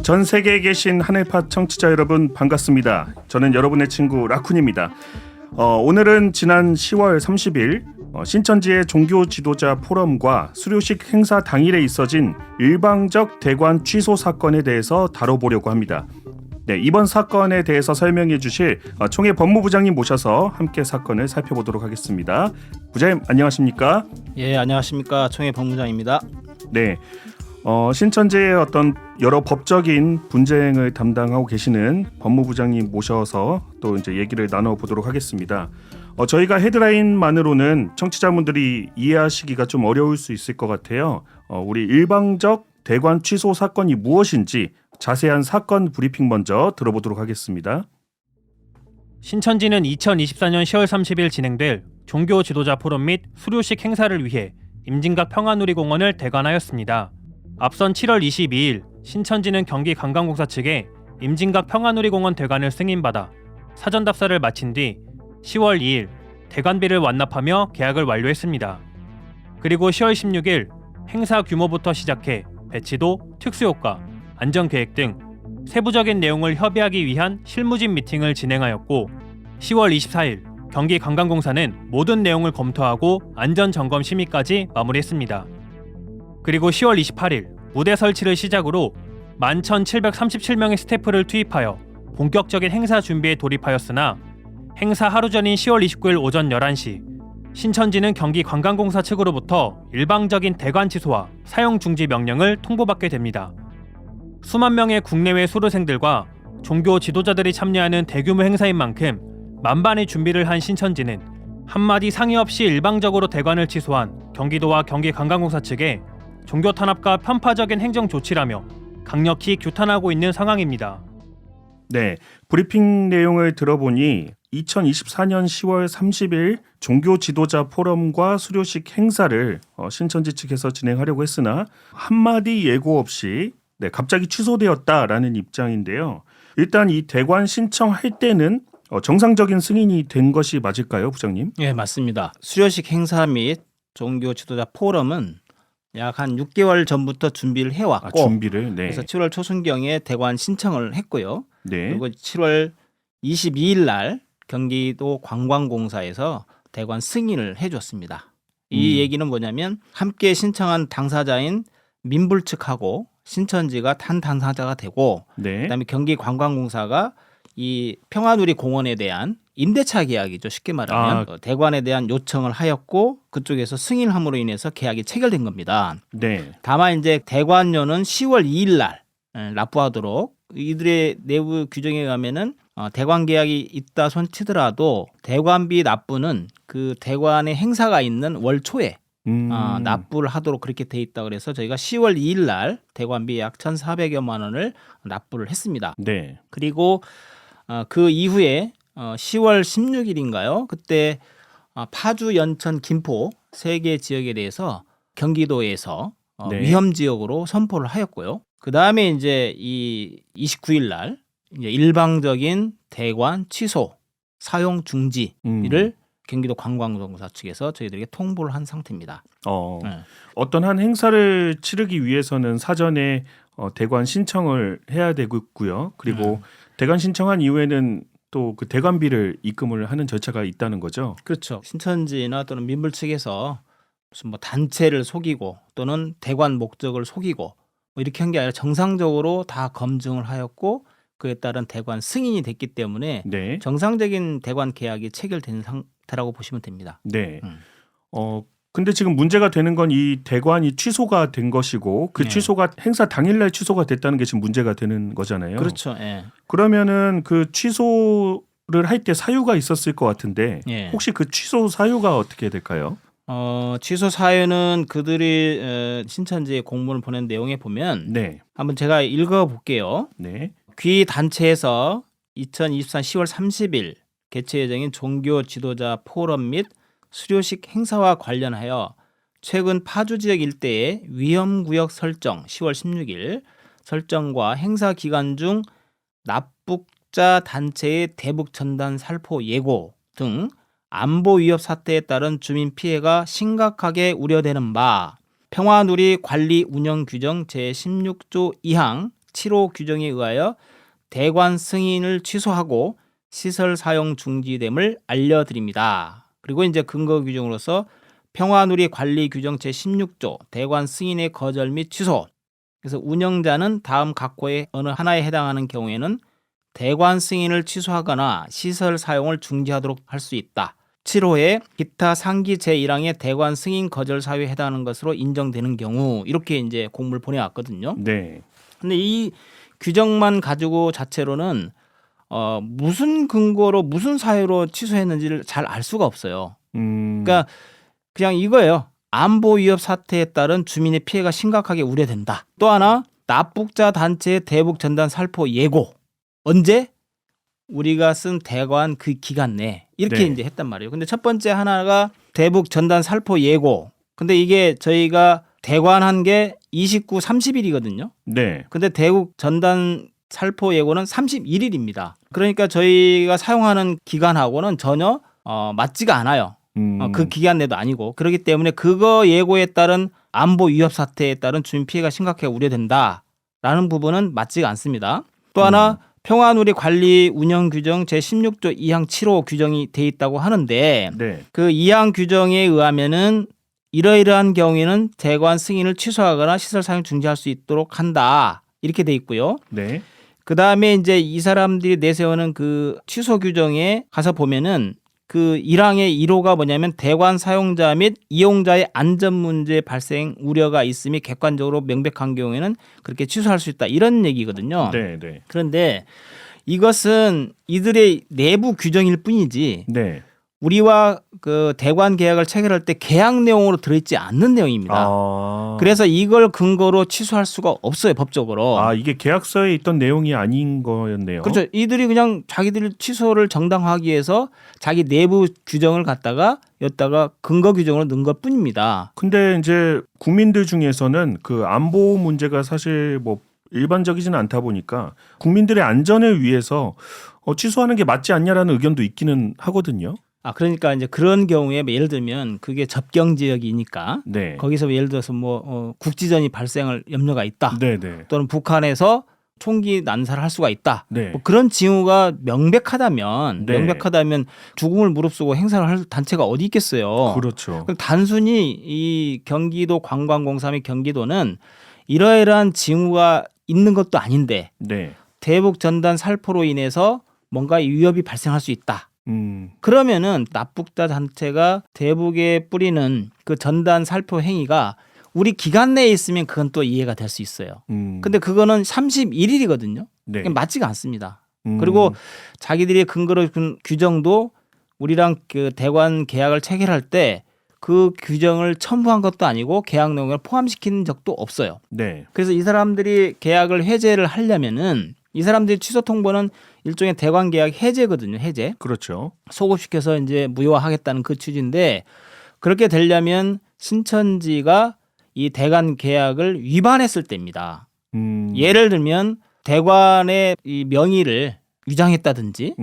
전 세계에 계신 하늘팟 청취자 여러분 반갑습니다. 저는 여러분의 친구 라쿤입니다. 오늘은 지난 10월 30일 신천지의 종교 지도자 포럼과 수료식 행사 당일에 있어진 일방적 대관 취소 사건에 대해서 다뤄보려고 합니다. 네, 이번 사건에 대해서 설명해 주실 총회 법무부장님 모셔서 함께 사건을 살펴보도록 하겠습니다. 부장님 안녕하십니까? 예, 안녕하십니까. 총회 법무부장입니다. 네. 신천지의 어떤 여러 법적인 분쟁을 담당하고 계시는 법무부장님 모셔서 또 이제 얘기를 나눠보도록 하겠습니다. 저희가 헤드라인만으로는 청취자분들이 이해하시기가 좀 어려울 수 있을 것 같아요. 우리 일방적 대관 취소 사건이 무엇인지 자세한 사건 브리핑 먼저 들어보도록 하겠습니다. 신천지는 2024년 10월 30일 진행될 종교 지도자 포럼 및 수료식 행사를 위해 임진각 평화누리공원을 대관하였습니다. 앞선 7월 22일 신천지는 경기관광공사 측에 임진각 평화누리공원 대관을 승인받아 사전 답사를 마친 뒤 10월 2일 대관비를 완납하며 계약을 완료했습니다. 그리고 10월 16일 행사 규모부터 시작해 배치도, 특수효과, 안전계획 등 세부적인 내용을 협의하기 위한 실무진 미팅을 진행하였고 10월 24일 경기관광공사는 모든 내용을 검토하고 안전점검 심의까지 마무리했습니다. 그리고 10월 28일 무대 설치를 시작으로 11,737명의 스태프를 투입하여 본격적인 행사 준비에 돌입하였으나 행사 하루 전인 10월 29일 오전 11시 신천지는 경기관광공사 측으로부터 일방적인 대관 취소와 사용 중지 명령을 통보받게 됩니다. 수만 명의 국내외 수료생들과 종교 지도자들이 참여하는 대규모 행사인 만큼 만반의 준비를 한 신천지는 한마디 상의 없이 일방적으로 대관을 취소한 경기도와 경기관광공사 측에 종교 탄압과 편파적인 행정 조치라며 강력히 규탄하고 있는 상황입니다. 네, 브리핑 내용을 들어보니 2024년 10월 30일 종교 지도자 포럼과 수료식 행사를 신천지 측에서 진행하려고 했으나 한마디 예고 없이 갑자기 취소되었다라는 입장인데요. 일단 이 대관 신청할 때는 정상적인 승인이 된 것이 맞을까요, 부장님? 예, 맞습니다. 수료식 행사 및 종교 지도자 포럼은 약 한 6개월 전부터 준비를 해왔고 준비를 그래서 7월 초순경에 대관 신청을 했고요. 네. 그리고 7월 22일 날 경기도 관광공사에서 대관 승인을 해줬습니다. 이 얘기는 뭐냐면 함께 신청한 당사자인 민불 측하고 신천지가 탄 당사자가 되고 그다음에 경기관광공사가 이 평화누리 공원에 대한 임대차 계약이죠. 쉽게 말하면 대관에 대한 요청을 하였고 그쪽에서 승인함으로 인해서 계약이 체결된 겁니다. 네. 다만 이제 대관료는 10월 2일 날 납부하도록 이들의 내부 규정에 의하면은 대관 계약이 있다 손치더라도 대관비 납부는 그 대관의 행사가 있는 월 초에 납부를 하도록 그렇게 돼 있다 그래서 저희가 10월 2일 날 대관비 약 1,400여만 원을 납부를 했습니다. 네. 그리고 그 이후에 10월 16일인가요? 그때 파주, 연천, 김포 세 개 지역에 대해서 경기도에서 위험 지역으로 선포를 하였고요. 그 다음에 이제 이 29일 날 이제 일방적인 대관 취소, 사용 중지를 경기도 관광공사 측에서 저희들에게 통보를 한 상태입니다. 어떤 한 행사를 치르기 위해서는 사전에 대관 신청을 해야 되고요. 그리고 대관 신청한 이후에는 또 그 대관비를 입금을 하는 절차가 있다는 거죠. 그렇죠. 신천지나 또는 민불 측에서 무슨 뭐 단체를 속이고 또는 대관 목적을 속이고 뭐 이렇게 한 게 아니라 정상적으로 다 검증을 하였고 그에 따른 대관 승인이 됐기 때문에 정상적인 대관 계약이 체결된 상태라고 보시면 됩니다. 네. 근데 지금 문제가 되는 건 이 대관이 취소가 된 것이고 그 취소가 행사 당일날 취소가 됐다는 게 지금 문제가 되는 거잖아요. 그렇죠. 예. 그러면은 그 취소를 할 때 사유가 있었을 것 같은데 혹시 그 취소 사유가 어떻게 될까요? 취소 사유는 그들이 신천지에 공문을 보낸 내용에 보면 한번 제가 읽어볼게요. 귀 단체에서 2024년 10월 30일 개최 예정인 종교 지도자 포럼 및 수료식 행사와 관련하여 최근 파주 지역 일대의 위험구역 설정 10월 16일 설정과 행사 기간 중 납북 납북자 단체의 대북 전단 살포 예고 등 안보 위협 사태에 따른 주민 피해가 심각하게 우려되는 바 평화누리 관리 운영 규정 제16조 2항 7호 규정에 의하여 대관 승인을 취소하고 시설 사용 중지됨을 알려드립니다. 그리고 이제 근거 규정으로서 평화누리 관리 규정 제16조 대관 승인의 거절 및 취소. 그래서 운영자는 다음 각호의 어느 하나에 해당하는 경우에는 대관 승인을 취소하거나 시설 사용을 중지하도록 할 수 있다. 7호에 기타 상기 제1항의 대관 승인 거절 사유에 해당하는 것으로 인정되는 경우 이렇게 이제 공문을 보내왔거든요. 네. 근데 이 규정만 가지고 자체로는 무슨 근거로 무슨 사유로 취소했는지를 잘 알 수가 없어요. 그러니까 그냥 이거예요. 안보 위협 사태에 따른 주민의 피해가 심각하게 우려된다. 또 하나 납북자 단체의 대북 전단 살포 예고. 언제? 우리가 쓴 대관 그 기간 내 이렇게 네. 이제 했단 말이에요. 근데 첫 번째 하나가 대북 전단 살포 예고. 근데 이게 저희가 대관한 게 29, 30일이거든요. 네. 근데 대북 전단 살포 예고는 31일입니다. 그러니까 저희가 사용하는 기간하고는 전혀 맞지가 않아요. 그 기간 내도 아니고. 그렇기 때문에 그거 예고에 따른 안보 위협 사태에 따른 주민 피해가 심각하게 우려된다라는 부분은 맞지가 않습니다. 또 하나 평화누리 관리 운영 규정 제16조 2항 7호 규정이 돼 있다고 하는데 네. 그 2항 규정에 의하면은 이러이러한 경우에는 대관 승인을 취소하거나 시설 사용 중지할 수 있도록 한다. 이렇게 돼 있고요. 네. 그 다음에 이제 이 사람들이 내세우는 그 취소 규정에 가서 보면은 그 1항의 1호가 뭐냐면 대관 사용자 및 이용자의 안전 문제 발생 우려가 있음이 객관적으로 명백한 경우에는 그렇게 취소할 수 있다. 이런 얘기거든요. 네. 네. 그런데 이것은 이들의 내부 규정일 뿐이지 네. 우리와 그 대관 계약을 체결할 때 계약 내용으로 들어있지 않는 내용입니다. 그래서 이걸 근거로 취소할 수가 없어요, 법적으로. 이게 계약서에 있던 내용이 아닌 거였네요. 그렇죠. 이들이 그냥 자기들 취소를 정당화하기 위해서 자기 내부 규정을 갖다가 여기다가 근거 규정으로 넣은 것 뿐입니다. 근데 이제 국민들 중에서는 그 안보 문제가 사실 뭐 일반적이지는 않다 보니까 국민들의 안전을 위해서 취소하는 게 맞지 않냐라는 의견도 있기는 하거든요. 그러니까 이제 그런 경우에 예를 들면 그게 접경 지역이니까 네. 거기서 예를 들어서 뭐 국지전이 발생할 염려가 있다. 네, 네. 또는 북한에서 총기 난사를 할 수가 있다. 네. 뭐 그런 징후가 명백하다면 네. 죽음을 무릅쓰고 행사를 할 단체가 어디 있겠어요. 그렇죠. 단순히 이 경기도 관광공사 및 경기도는 이러이러한 징후가 있는 것도 아닌데 네. 대북 전단 살포로 인해서 뭔가 위협이 발생할 수 있다. 그러면은 납북자 단체가 대북에 뿌리는 그 전단 살포 행위가 우리 기간 내에 있으면 그건 또 이해가 될 수 있어요. 근데 그거는 31일이거든요. 네. 맞지가 않습니다. 그리고 자기들이 근거로 준 규정도 우리랑 그 대관 계약을 체결할 때 그 규정을 첨부한 것도 아니고 계약 내용을 포함시킨 적도 없어요. 네. 그래서 이 사람들이 계약을 해제를 하려면은 이 사람들이 취소 통보는 일종의 대관 계약 해제거든요. 해제. 그렇죠. 소급시켜서 이제 무효화하겠다는 그 취지인데 그렇게 되려면 신천지가 이 대관 계약을 위반했을 때입니다. 예를 들면 대관의 이 명의를 위장했다든지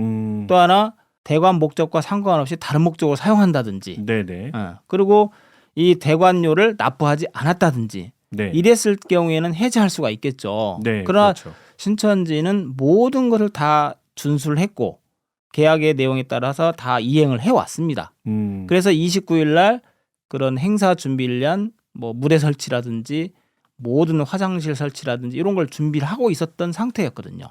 또 하나 대관 목적과 상관없이 다른 목적으로 사용한다든지 네네. 그리고 이 대관료를 납부하지 않았다든지 네. 이랬을 경우에는 해제할 수가 있겠죠. 네. 그러나 그렇죠. 신천지는 모든 것을 다 준수를 했고 계약의 내용에 따라서 다 이행을 해왔습니다. 그래서 29일 날 그런 행사 준비를 위한 뭐 무대 설치라든지 모든 화장실 설치라든지 이런 걸 준비를 하고 있었던 상태였거든요.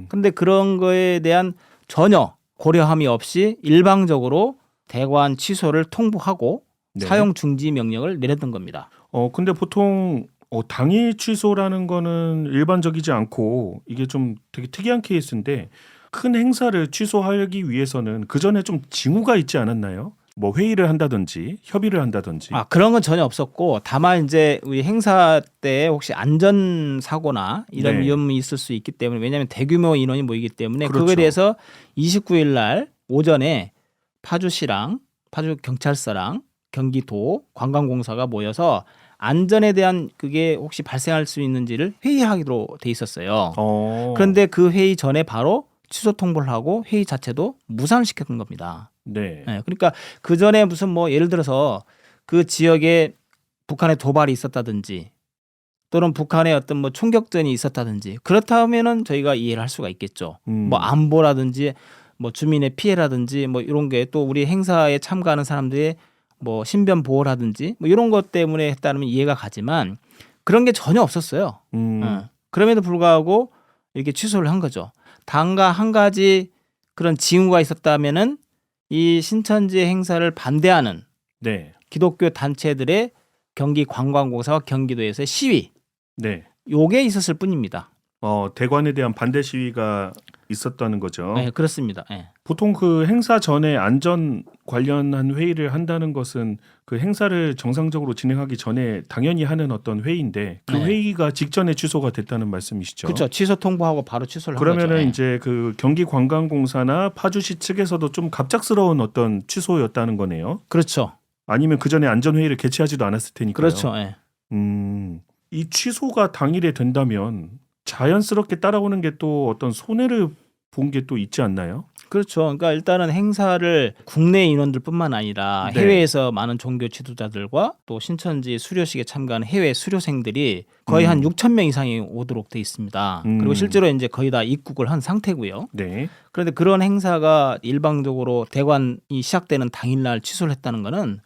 근데 그런 거에 대한 전혀 고려함이 없이 일방적으로 대관 취소를 통보하고 네. 사용 중지 명령을 내렸던 겁니다. 근데 보통 당일 취소라는 거는 일반적이지 않고 이게 좀 되게 특이한 케이스인데 큰 행사를 취소하기 위해서는 그 전에 좀 징후가 있지 않았나요? 뭐 회의를 한다든지 협의를 한다든지. 그런 건 전혀 없었고 다만 이제 우리 행사 때 혹시 안전 사고나 이런 네. 위험이 있을 수 있기 때문에 왜냐하면 대규모 인원이 모이기 때문에 그렇죠. 그거에 대해서 29일 날 오전에 파주시랑 파주 경찰서랑 경기도 관광공사가 모여서 안전에 대한 그게 혹시 발생할 수 있는지를 회의하기로 돼 있었어요. 그런데 그 회의 전에 바로 취소 통보를 하고 회의 자체도 무산을 시켰던 겁니다. 네. 예, 그러니까 그 전에 무슨 뭐 예를 들어서 그 지역에 북한의 도발이 있었다든지 또는 북한의 어떤 뭐 총격전이 있었다든지 그렇다면은 저희가 이해를 할 수가 있겠죠. 뭐 안보라든지 뭐 주민의 피해라든지 뭐 이런 게 또 우리 행사에 참가하는 사람들의 뭐 신변 보호라든지 뭐 이런 것 때문에 했다면 이해가 가지만 그런 게 전혀 없었어요. 그럼에도 불구하고 이렇게 취소를 한 거죠. 단가 한 가지 그런 징후가 있었다면은 이 신천지 행사를 반대하는 네. 기독교 단체들의 경기 관광공사와 경기도에서의 시위 네. 요게 있었을 뿐입니다. 대관에 대한 반대 시위가 있었다는 거죠. 네, 그렇습니다. 네. 보통 그 행사 전에 안전 관련한 회의를 한다는 것은 그 행사를 정상적으로 진행하기 전에 당연히 하는 어떤 회의인데 그 네. 회의가 직전에 취소가 됐다는 말씀이시죠. 그렇죠. 취소 통보하고 바로 취소를 한 그러면은 거죠. 이제 그 경기관광공사나 파주시 측에서도 좀 갑작스러운 어떤 취소였다는 거네요. 그렇죠. 아니면 그 전에 안전 회의를 개최하지도 않았을 테니까요. 그렇죠. 네. 이 취소가 당일에 된다면 자연스럽게 따라오는 게 또 어떤 손해를 본 게 또 있지 않나요? 그렇죠. 그러니까 일단은 행사를 국내 인원들뿐만 아니라 네. 해외에서 많은 종교 지도자들과 또 신천지 수료식에 참가하는 해외 수료생들이 거의 한 6천 명 이상이 오도록 돼 있습니다. 그리고 실제로 이제 거의 다 입국을 한 상태고요. 네. 그런데 그런 행사가 일방적으로 대관이 시작되는 당일날 취소를 했다는 거는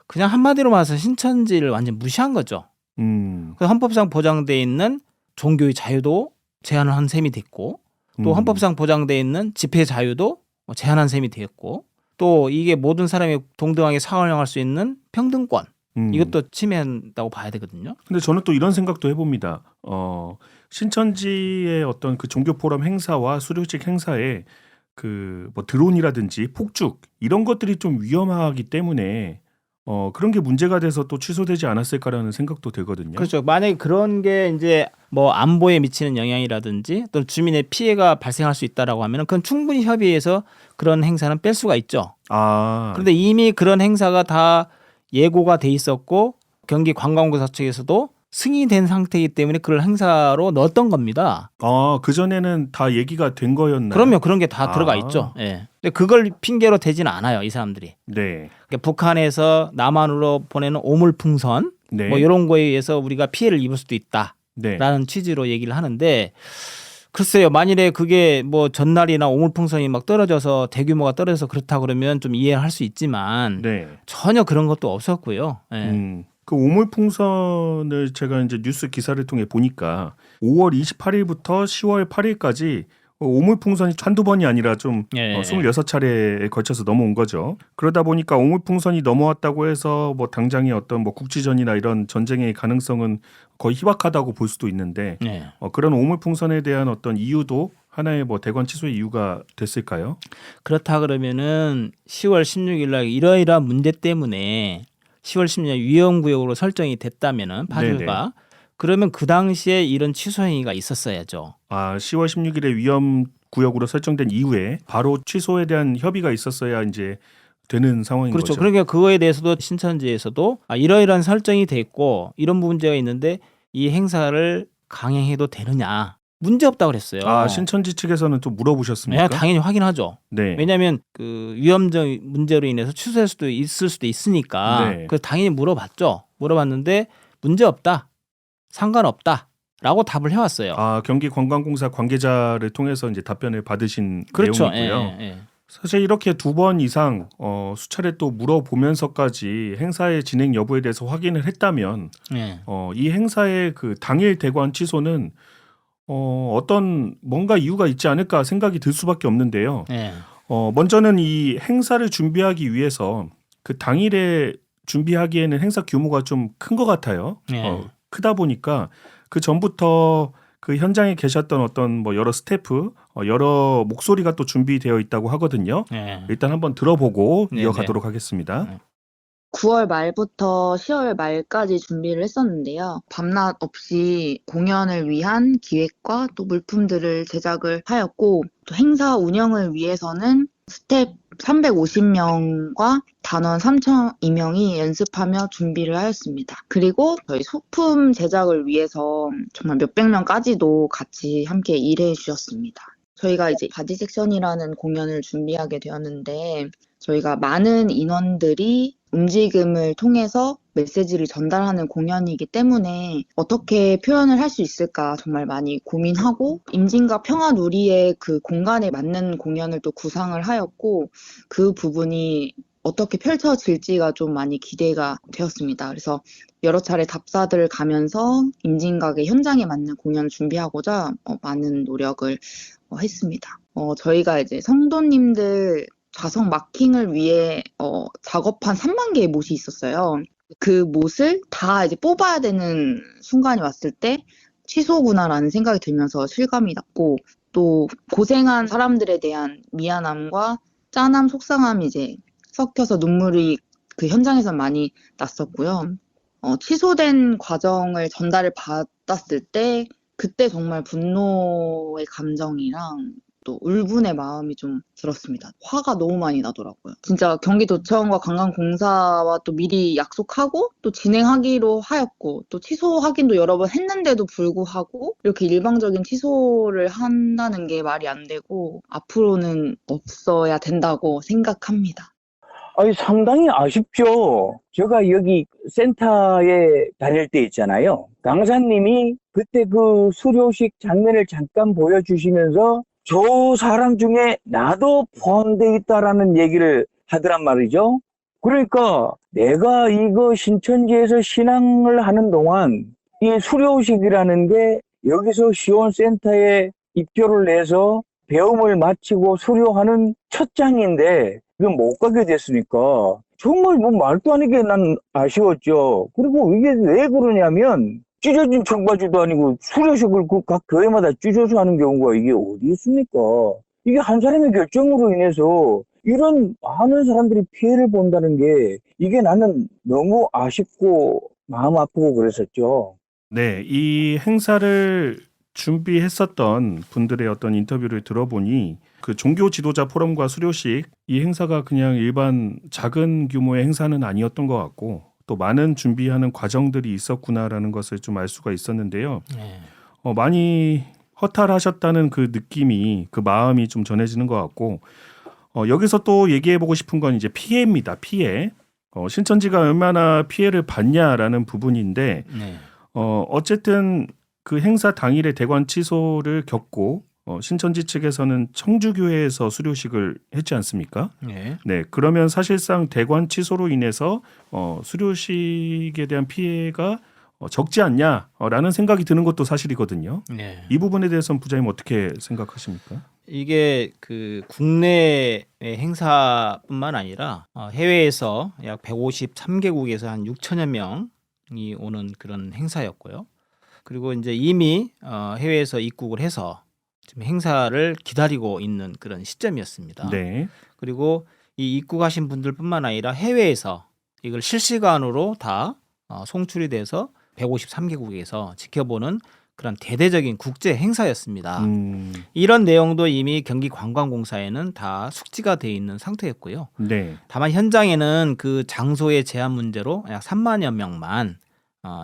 그냥 한마디로 말해서 신천지를 완전 무시한 거죠. 그 헌법상 보장돼 있는 종교의 자유도 제한을 한 셈이 됐고 또 헌법상 보장돼 있는 집회 자유도 제한한 셈이 되었고 또 이게 모든 사람이 동등하게 사활용할 수 있는 평등권 이것도 침해한다고 봐야 되거든요. 근데 저는 또 이런 생각도 해봅니다. 신천지의 어떤 그 종교 포럼 행사와 수료식 행사에 그 뭐 드론이라든지 폭죽 이런 것들이 좀 위험하기 때문에 그런 게 문제가 돼서 또 취소되지 않았을까라는 생각도 들거든요. 그렇죠. 만약에 그런 게 이제 뭐 안보에 미치는 영향이라든지 또 주민의 피해가 발생할 수 있다라고 하면 그건 충분히 협의해서 그런 행사는 뺄 수가 있죠. 그런데 이미 그런 행사가 다 예고가 돼 있었고 경기관광공사 측에서도 승인된 상태이기 때문에 그걸 행사로 넣었던 겁니다. 그 전에는 다 얘기가 된 거였나요? 그럼요. 그런 게 다 들어가 있죠. 예. 근데 그걸 핑계로 대지는 않아요, 이 사람들이. 네. 그러니까 북한에서 남한으로 보내는 오물풍선 네. 뭐 이런 거에 의해서 우리가 피해를 입을 수도 있다라는 네. 취지로 얘기를 하는데 글쎄요. 만일에 그게 뭐 전날이나 오물풍선이 막 떨어져서 대규모가 떨어져서 그렇다 그러면 좀 이해할 수 있지만 네. 전혀 그런 것도 없었고요. 예. 그 오물풍선을 제가 이제 뉴스 기사를 통해 보니까 5월 28일부터 10월 8일까지 오물풍선이 한두 번이 아니라 좀 예. 26차례에 걸쳐서 넘어온 거죠. 그러다 보니까 오물풍선이 넘어왔다고 해서 뭐 당장의 어떤 뭐 국지전이나 이런 전쟁의 가능성은 거의 희박하다고 볼 수도 있는데 예. 그런 오물풍선에 대한 어떤 이유도 하나의 뭐 대관 취소의 이유가 됐을까요? 그렇다 그러면은 10월 16일 날 이러이러한 문제 때문에 10월 16일 위험구역으로 설정이 됐다면은 파주가 네네. 그러면 그 당시에 이런 취소 행위가 있었어야죠. 10월 16일에 위험 구역으로 설정된 이후에 바로 취소에 대한 협의가 있었어야 이제 되는 상황인 그렇죠. 거죠. 그러니까 그거에 대해서도 신천지에서도 이러이러한 설정이 돼 있고 이런 문제가 있는데 이 행사를 강행해도 되느냐 문제 없다고 그랬어요. 신천지 측에서는 또 물어보셨습니까? 네, 당연히 확인하죠. 네. 왜냐하면 그 위험적 문제로 인해서 취소할 수도 있을 수도 있으니까 네. 그래서 당연히 물어봤죠. 물어봤는데 문제 없다, 상관없다라고 답을 해왔어요. 경기관광공사 관계자를 통해서 이제 답변을 받으신 그렇죠. 내용이고요. 예. 사실 이렇게 2번 이상 수차례 또 물어보면서까지 행사의 진행 여부에 대해서 확인을 했다면 예. 이 행사의 그 당일 대관 취소는 어떤 뭔가 이유가 있지 않을까 생각이 들 수밖에 없는데요. 예. 먼저는 이 행사를 준비하기 위해서 그 당일에 준비하기에는 행사 규모가 좀 큰 것 같아요. 예. 크다 보니까 그 전부터 그 현장에 계셨던 어떤 뭐 여러 스태프, 여러 목소리가 또 준비되어 있다고 하거든요. 예. 일단 한번 들어보고 네네. 이어가도록 하겠습니다. 9월 말부터 10월 말까지 준비를 했었는데요. 밤낮 없이 공연을 위한 기획과 또 물품들을 제작을 하였고 또 행사 운영을 위해서는 스텝 350명과 단원 3,002명이 연습하며 준비를 하였습니다. 그리고 저희 소품 제작을 위해서 정말 몇백 명까지도 같이 함께 일해 주셨습니다. 저희가 이제 바디 섹션이라는 공연을 준비하게 되었는데 저희가 많은 인원들이 움직임을 통해서 메시지를 전달하는 공연이기 때문에 어떻게 표현을 할 수 있을까 정말 많이 고민하고 임진각 평화누리의 그 공간에 맞는 공연을 또 구상을 하였고 그 부분이 어떻게 펼쳐질지가 좀 많이 기대가 되었습니다. 그래서 여러 차례 답사들을 가면서 임진각의 현장에 맞는 공연을 준비하고자 많은 노력을 했습니다. 저희가 이제 성도님들 좌석 마킹을 위해 작업한 3만 개의 못이 있었어요. 그 못을 다 이제 뽑아야 되는 순간이 왔을 때 취소구나라는 생각이 들면서 실감이 났고 또 고생한 사람들에 대한 미안함과 짠함, 속상함이 이제 섞여서 눈물이 그 현장에서 많이 났었고요. 취소된 과정을 전달을 받았을 때 그때 정말 분노의 감정이랑 또 울분의 마음이 좀 들었습니다. 화가 너무 많이 나더라고요. 진짜 경기도청과 관광공사와 또 미리 약속하고 또 진행하기로 하였고 또 취소 확인도 여러 번 했는데도 불구하고 이렇게 일방적인 취소를 한다는 게 말이 안 되고 앞으로는 없어야 된다고 생각합니다. 아니, 상당히 아쉽죠. 제가 여기 센터에 다닐 때 있잖아요. 강사님이 그때 그 수료식 장면을 잠깐 보여주시면서 저 사람 중에 나도 포함되어 있다라는 얘기를 하더란 말이죠. 그러니까 내가 이거 신천지에서 신앙을 하는 동안 이 수료식이라는 게 여기서 시원센터에 입교를 해서 배움을 마치고 수료하는 첫 장인데 이건 못 가게 됐으니까 정말 뭐 말도 안 되게 난 아쉬웠죠. 그리고 이게 왜 그러냐면 찢어진 청바지도 아니고 수료식을 각 교회마다 찢어서 하는 경우가 이게 어디 있습니까? 이게 한 사람의 결정으로 인해서 이런 많은 사람들이 피해를 본다는 게 이게 나는 너무 아쉽고 마음 아프고 그랬었죠. 네, 이 행사를 준비했었던 분들의 어떤 인터뷰를 들어보니 그 종교 지도자 포럼과 수료식 이 행사가 그냥 일반 작은 규모의 행사는 아니었던 것 같고 또 많은 준비하는 과정들이 있었구나라는 것을 좀 알 수가 있었는데요. 네. 많이 허탈하셨다는 그 느낌이 그 마음이 좀 전해지는 것 같고 여기서 또 얘기해보고 싶은 건 이제 피해입니다. 피해. 신천지가 얼마나 피해를 봤냐라는 부분인데 네. 어쨌든 그 행사 당일에 대관 취소를 겪고 신천지 측에서는 청주교회에서 수료식을 했지 않습니까? 네. 네, 그러면 사실상 대관 취소로 인해서 수료식에 대한 피해가 적지 않냐라는 생각이 드는 것도 사실이거든요. 네. 이 부분에 대해서는 부장님 어떻게 생각하십니까? 이게 그 국내 행사뿐만 아니라 해외에서 약 153개국에서 한 6천여 명이 오는 그런 행사였고요. 그리고 이제 이미 해외에서 입국을 해서 지금 행사를 기다리고 있는 그런 시점이었습니다. 네. 그리고 이 입국하신 분들뿐만 아니라 해외에서 이걸 실시간으로 다 송출이 돼서 153개국에서 지켜보는 그런 대대적인 국제 행사였습니다. 이런 내용도 이미 경기관광공사에는 다 숙지가 돼 있는 상태였고요. 네. 다만 현장에는 그 장소의 제한 문제로 약 3만여 명만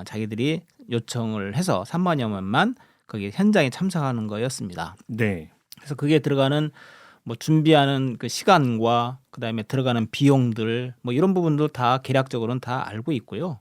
자기들이 요청을 해서 3만여 명만 거기 현장에 참석하는 거였습니다. 네. 그래서 그게 들어가는 뭐 준비하는 그 시간과 그다음에 들어가는 비용들 뭐 이런 부분도 다 계략적으로는 다 알고 있고요.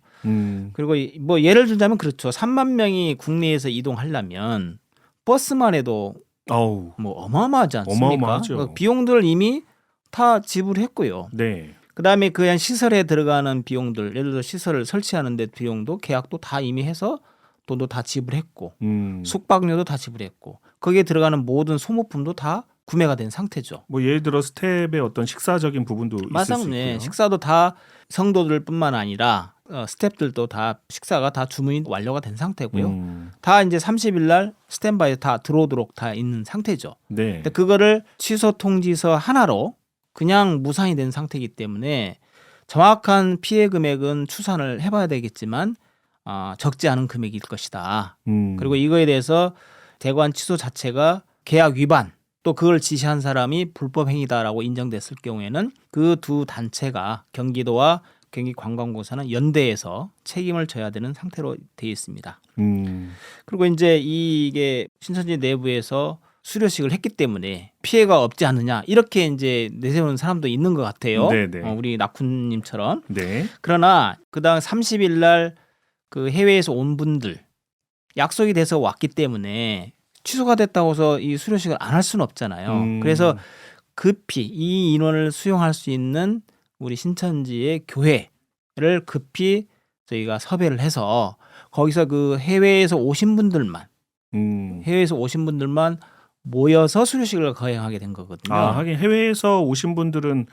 그리고 뭐 예를 들자면 그렇죠. 3만 명이 국내에서 이동하려면 버스만 해도 어우. 뭐 어마어마하지 않습니까? 어마어마하죠. 그러니까 비용들을 이미 다 지불했고요. 네. 그다음에 그냥 시설에 들어가는 비용들, 예를 들어 시설을 설치하는 데 비용도 계약도 다 이미 해서 돈도 다 지불했고 숙박료도 다 지불했고 거기에 들어가는 모든 소모품도 다 구매가 된 상태죠. 뭐 예를 들어 스텝의 어떤 식사적인 부분도 있을 수 맞습니다. 있고요. 식사도 다 성도들뿐만 아니라 스텝들도 다 식사가 다 주문이 완료가 된 상태고요. 다 이제 30일 날 스탠바이에 다 들어오도록 다 있는 상태죠. 네. 근데 그거를 취소 통지서 하나로 그냥 무산이 된 상태이기 때문에 정확한 피해 금액은 추산을 해봐야 되겠지만 적지 않은 금액일 것이다. 그리고 이거에 대해서 대관 취소 자체가 계약 위반 또 그걸 지시한 사람이 불법 행위다라고 인정됐을 경우에는 그 두 단체가 경기도와 경기관광공사는 연대해서 책임을 져야 되는 상태로 되어 있습니다. 그리고 이제 이게 신천지 내부에서 수료식을 했기 때문에 피해가 없지 않느냐 이렇게 이제 내세우는 사람도 있는 것 같아요. 네네. 우리 낙훈님처럼. 네. 그러나 그다음 30일 날 그 해외에서 온 분들 약속이 돼서 왔기 때문에 취소가 됐다고 해서 이 수료식을 안 할 수는 없잖아요. 그래서 급히 이 인원을 수용할 수 있는 우리 신천지의 교회를 급히 저희가 섭외를 해서 거기서 그 해외에서 오신 분들만 모여서 수료식을 거행하게 된 거거든요. 하긴 해외에서 오신 분들은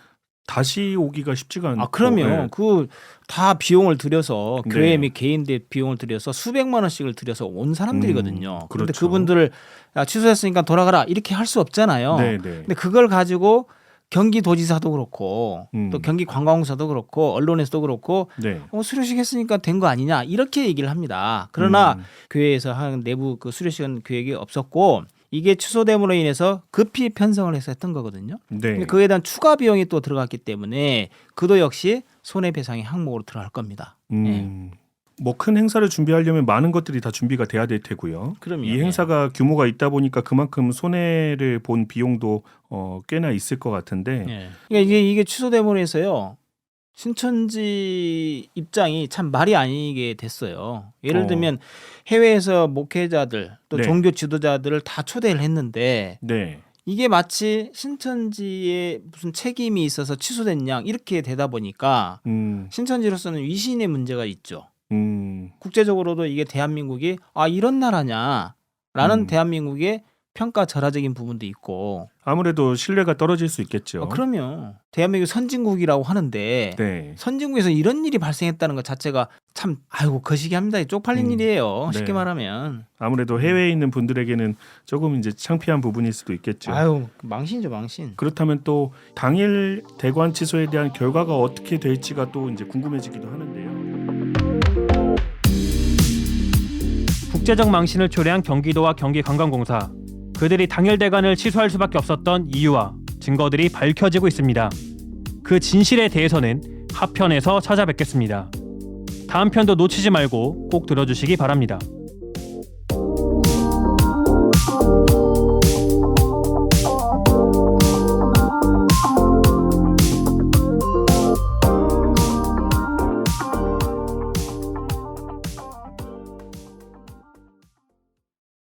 다시 오기가 쉽지가 않고. 그럼요. 네. 그 다 비용을 들여서 네. 교회 및 개인들 비용을 들여서 수백만 원씩을 들여서 온 사람들이거든요. 그런데 그렇죠. 그분들을 취소했으니까 돌아가라 이렇게 할 수 없잖아요. 네네. 근데 그걸 가지고 경기도지사도 그렇고 또 경기관광공사도 그렇고 언론에서도 그렇고 네. 수료식 했으니까 된 거 아니냐 이렇게 얘기를 합니다. 그러나 교회에서 한 내부 그 수료식은 계획이 없었고 이게 취소됨으로 인해서 급히 편성을 해서 했던 거거든요. 네. 근데 그에 대한 추가 비용이 또 들어갔기 때문에 그도 역시 손해배상의 항목으로 들어갈 겁니다. 뭐 큰 행사를 준비하려면 많은 것들이 다 준비가 돼야 될 테고요. 그럼요. 이 행사가 규모가 있다 보니까 그만큼 손해를 본 비용도 꽤나 있을 것 같은데. 예. 그러니까 이게 취소됨으로 해서요. 신천지 입장이 참 말이 아니게 됐어요. 예를 들면 해외에서 목회자들 또 네. 종교 지도자들을 다 초대를 했는데 네. 이게 마치 신천지에 무슨 책임이 있어서 취소된 양 이렇게 되다 보니까 신천지로서는 위신의 문제가 있죠. 국제적으로도 이게 대한민국이 이런 나라냐라는 대한민국의 평가절하적인 부분도 있고. 아무래도 신뢰가 떨어질 수 있겠죠. 그럼요. 대한민국이 선진국이라고 하는데 네. 선진국에서 이런 일이 발생했다는 것 자체가 참 거시기합니다. 쪽팔린 일이에요. 쉽게 네. 말하면. 아무래도 해외에 있는 분들에게는 조금 이제 창피한 부분일 수도 있겠죠. 망신이죠, 망신. 그렇다면 또 당일 대관 취소에 대한 결과가 어떻게 될지가 또 이제 궁금해지기도 하는데요. 국제적 망신을 초래한 경기도와 경기관광공사. 그들이 당일 대관을 취소할 수밖에 없었던 이유와 증거들이 밝혀지고 있습니다. 그 진실에 대해서는 하편에서 찾아뵙겠습니다. 다음 편도 놓치지 말고 꼭 들어주시기 바랍니다.